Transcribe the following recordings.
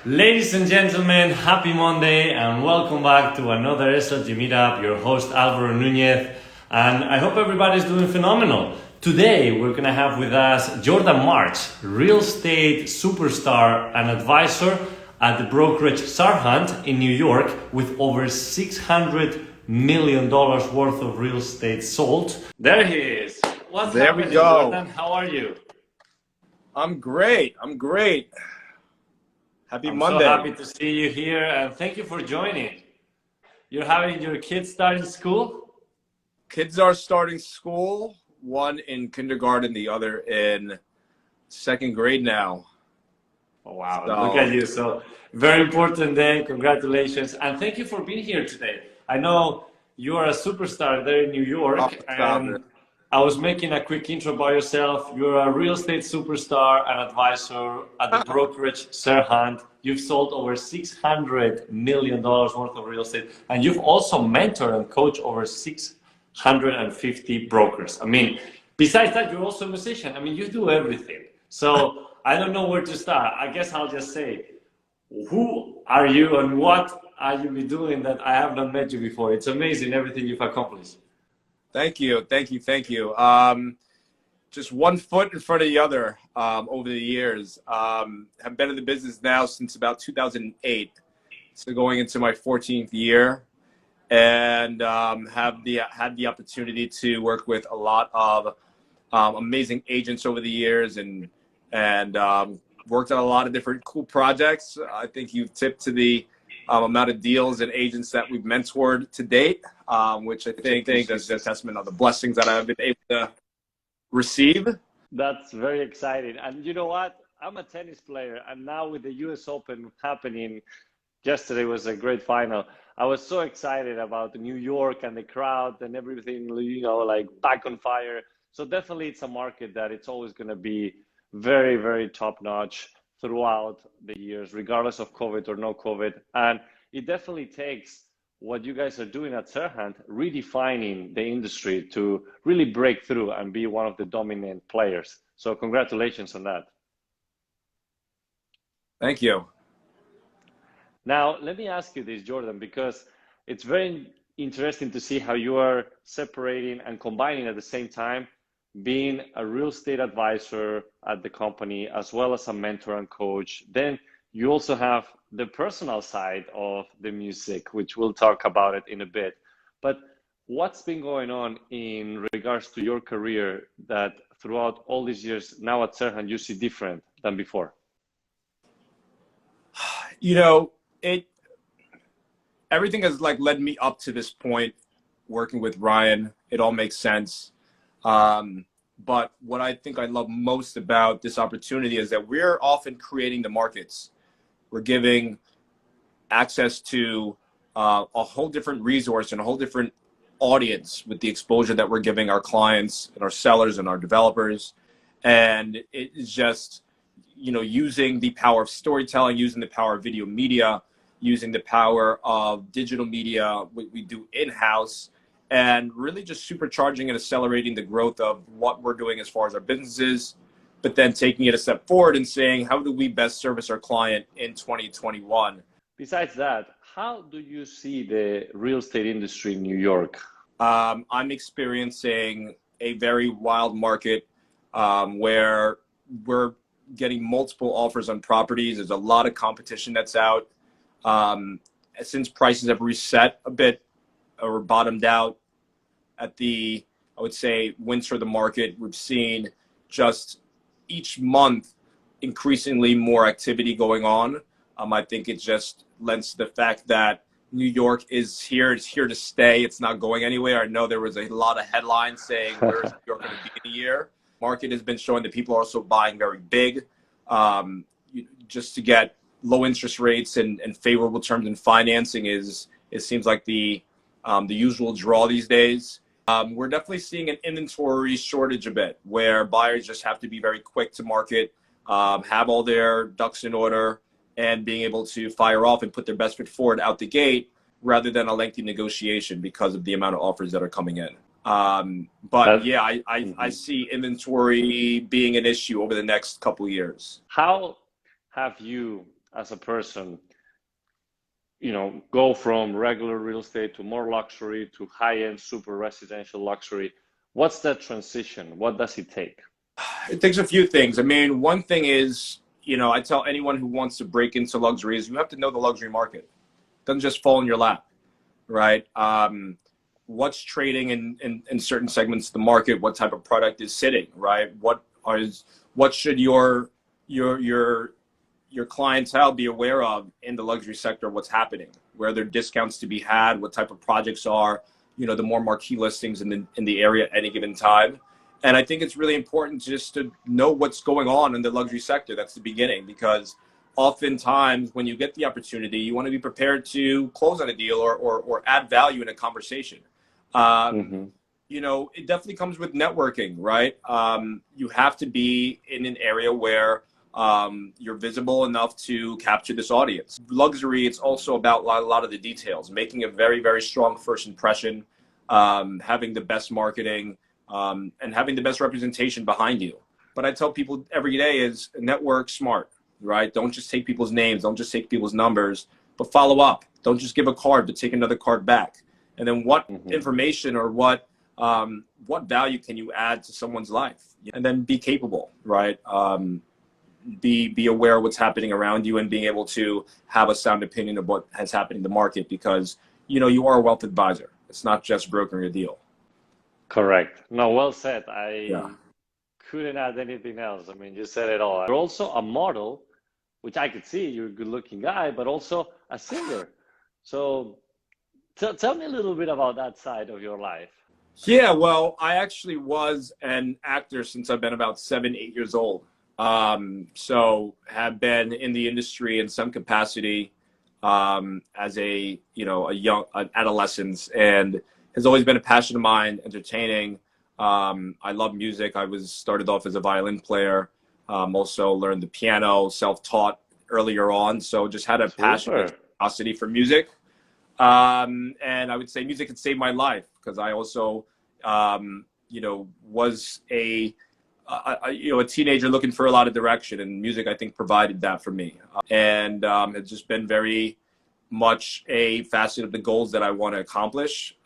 Ladies and gentlemen, happy Monday and welcome back to another SLG Meetup. Your host Alvaro Nunez, and I hope everybody's doing phenomenal. Today we're gonna have with us Jordan March, real estate superstar and advisor at the brokerage Serhant in New York, with over $600 million worth of real estate sold. There he is. What's There happening, we go. Jordan? How are you? I'm great. Happy I'm Monday. so happy to see you here and thank you for joining. You're having your kids starting school? Kids are starting school, one in kindergarten, the other in second grade now. Oh, wow, look at you. So very important day. Congratulations. And thank you for being here today. I know you are a superstar there in New York, Stop it. and I was making a quick intro about yourself. You're a real estate superstar and advisor at the brokerage Serhant. You've sold over $600 million worth of real estate, and you've also mentored and coached over 650 brokers. I mean, besides that, you're also a musician. I mean, you do everything. So I don't know where to start. I guess I'll just say, who are you and what are you doing that I have not met you before? It's amazing everything you've accomplished. Thank you. Just one foot in front of the other over the years. Have been in the business now since about 2008, so going into my 14th year, and had the opportunity to work with a lot of amazing agents over the years, and worked on a lot of different cool projects. I think you've tipped to the amount of deals and agents that we've mentored to date, which I think is a testament of the blessings that I've been able to receive. That's very exciting. And you know what? I'm a tennis player, and now with the US Open happening, yesterday was a great final. I was so excited about New York and the crowd and everything, like back on fire. So definitely it's a market that it's always going to be very, very top notch throughout the years, regardless of COVID or no COVID. And it definitely takes what you guys are doing at Serhant, redefining the industry to really break through and be one of the dominant players. So congratulations on that. Thank you. Now, let me ask you this, Jordan, because it's very interesting to see how you are separating and combining at the same time being a real estate advisor at the company, as well as a mentor and coach. Then you also have the personal side of the music, which we'll talk about it in a bit. But what's been going on in regards to your career that throughout all these years now at Serhant you see different than before? Everything has led me up to this point, working with Ryan. It all makes sense. But what I think I love most about this opportunity is that we're often creating the markets. We're giving access to a whole different resource and a whole different audience with the exposure that we're giving our clients and our sellers and our developers. And it is just, using the power of storytelling, using the power of video media, using the power of digital media, we do in-house, and really just supercharging and accelerating the growth of what we're doing as far as our businesses, but then taking it a step forward and saying, how do we best service our client in 2021? Besides that, how do you see the real estate industry in New York? I'm experiencing a very wild market where we're getting multiple offers on properties. There's a lot of competition that's out. Since prices have reset a bit or bottomed out at I would say, winter of the market, we've seen just each month increasingly more activity going on. I think it just lends to the fact that New York is here. It's here to stay. It's not going anywhere. I know there was a lot of headlines saying, where is New York going to be in a year? Market has been showing that people are also buying very big, just to get low interest rates and favorable terms in financing. It seems like the usual draw these days. We're definitely seeing an inventory shortage a bit, where buyers just have to be very quick to market, have all their ducks in order, and being able to fire off and put their best foot forward out the gate, rather than a lengthy negotiation because of the amount of offers that are coming in. I see inventory being an issue over the next couple of years. How have you as a person, go from regular real estate to more luxury to high-end super residential luxury? What's that transition? What does it take? It takes a few things. I mean, one thing is, I tell anyone who wants to break into luxury is you have to know the luxury market. It doesn't just fall in your lap, right? What's trading in certain segments of the market? What type of product is sitting, right? What should your clientele be aware of in the luxury sector? What's happening? Where there are discounts to be had? What type of projects are, the more marquee listings in the area at any given time? And I think it's really important just to know what's going on in the luxury sector. That's the beginning, because oftentimes when you get the opportunity, you want to be prepared to close on a deal or add value in a conversation. It definitely comes with networking, right? You have to be in an area where you're visible enough to capture this audience. Luxury, it's also about a lot of the details, making a very, very strong first impression, having the best marketing, and having the best representation behind you. But I tell people every day is network smart, right? Don't just take people's names. Don't just take people's numbers, but follow up. Don't just give a card, but take another card back. And then what information or what value can you add to someone's life? And then be capable, right? Be aware of what's happening around you and being able to have a sound opinion of what has happened in the market, because, you are a wealth advisor. It's not just brokering a deal. Correct. No, well said. I couldn't add anything else. I mean, you said it all. You're also a model, which I could see. You're a good-looking guy, but also a singer. So tell me a little bit about that side of your life. Yeah, well, I actually was an actor since I've been about 7, 8 years old. So have been in the industry in some capacity as a young adolescence, and has always been a passion of mine, entertaining. I love music. I started off as a violin player, also learned the piano, self-taught earlier on. So just had a passion and curiosity for music. And I would say music had saved my life, because I also, was a teenager looking for a lot of direction, and music, I think, provided that for me. And it's just been very much a facet of the goals that I want to accomplish.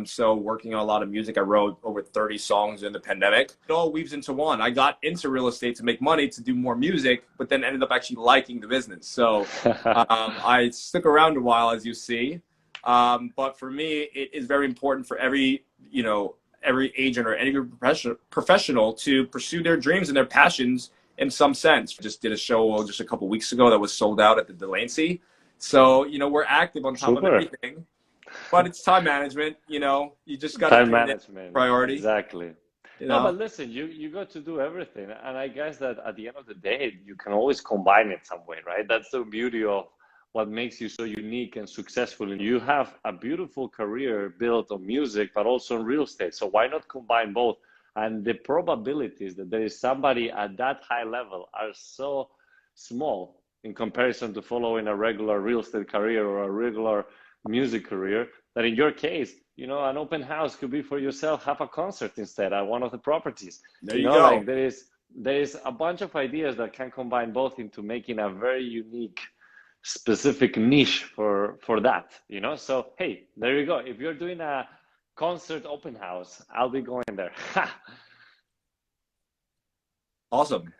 So working on a lot of music, I wrote over 30 songs in the pandemic. It all weaves into one. I got into real estate to make money, to do more music, but then ended up actually liking the business. So I stuck around a while, as you see. But for me, it is very important for every agent or any professional to pursue their dreams and their passions in some sense. Just did a show just a couple weeks ago that was sold out at the Delancey. So, we're active on top of everything, but it's time management. You just got time management priority. Exactly. No, but listen, you got to do everything. And I guess that at the end of the day, you can always combine it some way, right? That's the beauty of what makes you so unique and successful. And you have a beautiful career built on music, but also in real estate. So why not combine both? And the probabilities that there is somebody at that high level are so small in comparison to following a regular real estate career or a regular music career, that in your case, an open house could be for yourself, have a concert instead at one of the properties. There you go. Like there is a bunch of ideas that can combine both into making a very unique, specific niche for that, So, hey, there you go. If you're doing a concert open house, I'll be going there. Awesome.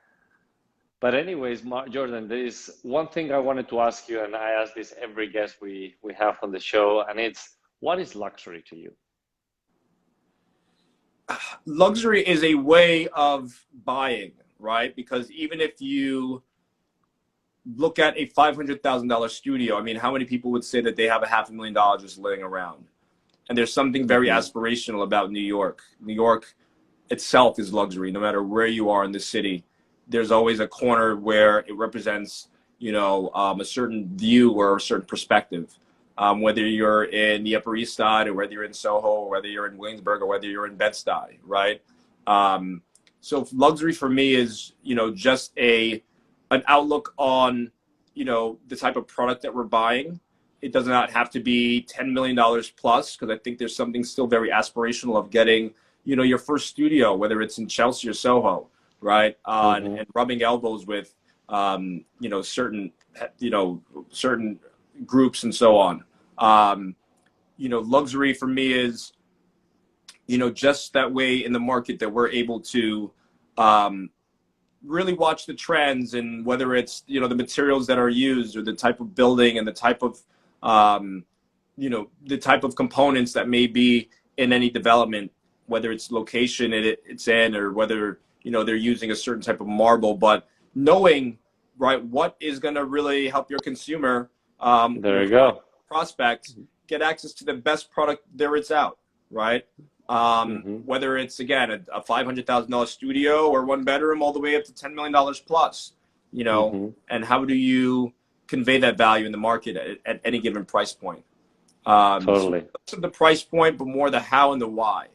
But anyways, Jordan, there is one thing I wanted to ask you, and I ask this every guest we have on the show, and it's, what is luxury to you? Luxury is a way of buying, right? Because even if you look at a $500,000 studio, I mean, how many people would say that they have a $500,000 just laying around? And there's something very aspirational about New York. New York itself is luxury. No matter where you are in the city, there's always a corner where it represents, a certain view or a certain perspective. Whether you're in the Upper East Side, or whether you're in Soho, or whether you're in Williamsburg, or whether you're in Bed-Stuy, right? So luxury for me is, just an outlook on, the type of product that we're buying. It does not have to be $10 million plus, because I think there's something still very aspirational of getting, your first studio, whether it's in Chelsea or Soho, right? And rubbing elbows with, certain certain groups and so on. Luxury for me is, just that way in the market that we're able to really watch the trends, and whether it's, the materials that are used or the type of building and the type of, the type of components that may be in any development, whether it's location it's in, or whether, they're using a certain type of marble, but knowing, right, what is going to really help your consumer, There you go. prospect, get access to the best product there is out, right? Whether it's, again, a $500,000 studio or one bedroom all the way up to $10 million plus, and how do you convey that value in the market at any given price point? Totally. So less of the price point, but more the how and the why.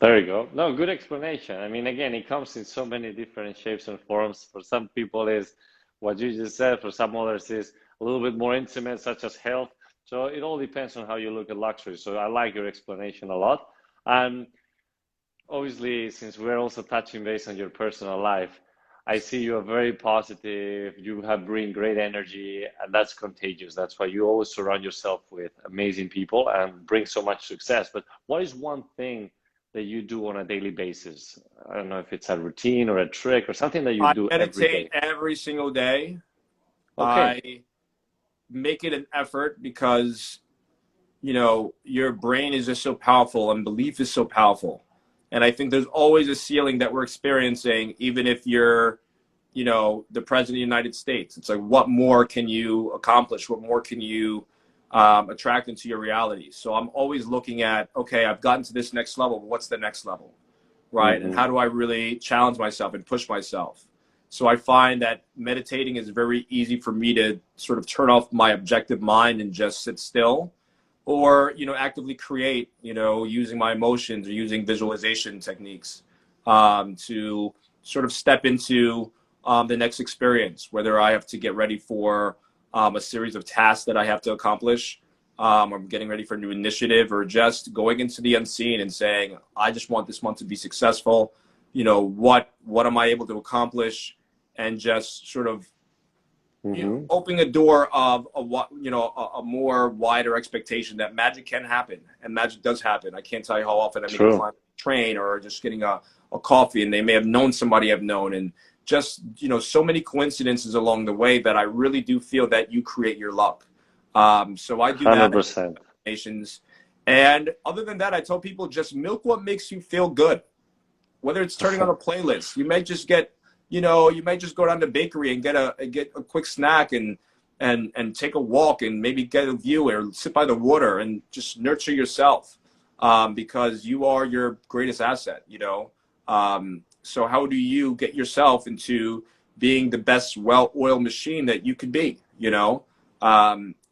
There you go. No, good explanation. I mean, again, it comes in so many different shapes and forms. For some people is what you just said. For some others is a little bit more intimate, such as health. So it all depends on how you look at luxury. So I like your explanation a lot. And obviously, since we're also touching base on your personal life, I see you are very positive. You bring great energy, and that's contagious. That's why you always surround yourself with amazing people and bring so much success. But what is one thing that you do on a daily basis? I don't know if it's a routine or a trick or something that you do every day. I meditate every single day. Okay. I make it an effort because, your brain is just so powerful and belief is so powerful. And I think there's always a ceiling that we're experiencing, even if you're, the president of the United States. It's like, what more can you accomplish? What more can you attract into your reality? So I'm always looking at, okay, I've gotten to this next level, but what's the next level, right? And how do I really challenge myself and push myself? So I find that meditating is very easy for me to sort of turn off my objective mind and just sit still, or, actively create, using my emotions or using visualization techniques to sort of step into the next experience, whether I have to get ready for a series of tasks that I have to accomplish, or getting ready for a new initiative, or just going into the unseen and saying, I just want this month to be successful. What am I able to accomplish? And just sort of opening a door of a more wider expectation that magic can happen, and magic does happen. I can't tell you how often I make a client train, or just getting a coffee, and they may have known somebody I've known, and just so many coincidences along the way that I really do feel that you create your luck. So I do 100%. that. And other than that, I tell people, just milk what makes you feel good. Whether it's turning on a playlist, you may just get, you might just go down to the bakery and get a quick snack and take a walk and maybe get a view, or sit by the water and just nurture yourself, because you are your greatest asset, So how do you get yourself into being the best well-oiled machine that you could be,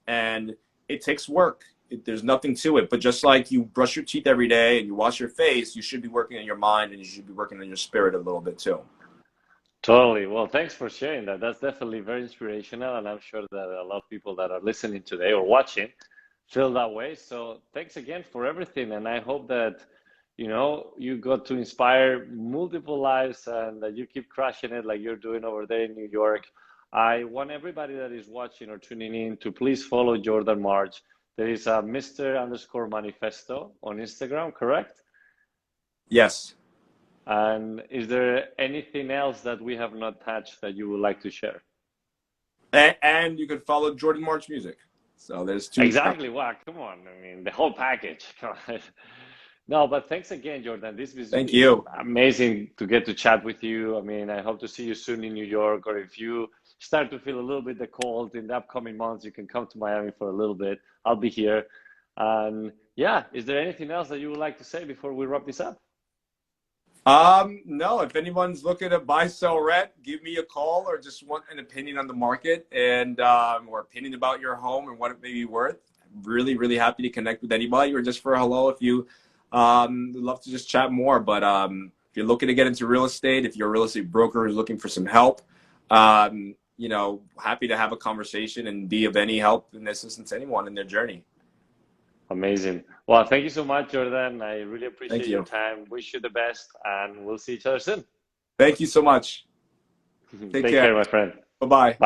and it takes work. There's nothing to it, but just like you brush your teeth every day and you wash your face, you should be working on your mind, and you should be working on your spirit a little bit too. Totally. Well, thanks for sharing that. That's definitely very inspirational, and I'm sure that a lot of people that are listening today or watching feel that way. So thanks again for everything, and I hope that you got to inspire multiple lives, and that you keep crushing it like you're doing over there in New York. I want everybody that is watching or tuning in to please follow Jordan March. There is a Mr._Manifesto on Instagram, correct? Yes. And is there anything else that we have not touched that you would like to share? And you can follow Jordan March Music. So there's two. Exactly. Wow, come on. I mean, the whole package. Come on. No, but thanks again, Jordan. This was Thank you. Amazing to get to chat with you. I mean, I hope to see you soon in New York, or if you start to feel a little bit the cold in the upcoming months, you can come to Miami for a little bit. I'll be here. And yeah, is there anything else that you would like to say before we wrap this up? No, if anyone's looking to buy, sell, rent, give me a call, or just want an opinion on the market, and or opinion about your home and what it may be worth. I'm really, really happy to connect with anybody, or just for a hello if you love to just chat more. But if you're looking to get into real estate, if you're a real estate broker who's looking for some help, happy to have a conversation and be of any help and assistance to anyone in their journey. Amazing. Well, thank you so much, Jordan. I really appreciate your time. Wish you the best, and we'll see each other soon. Thank you so much. Take care, my friend. Bye-bye.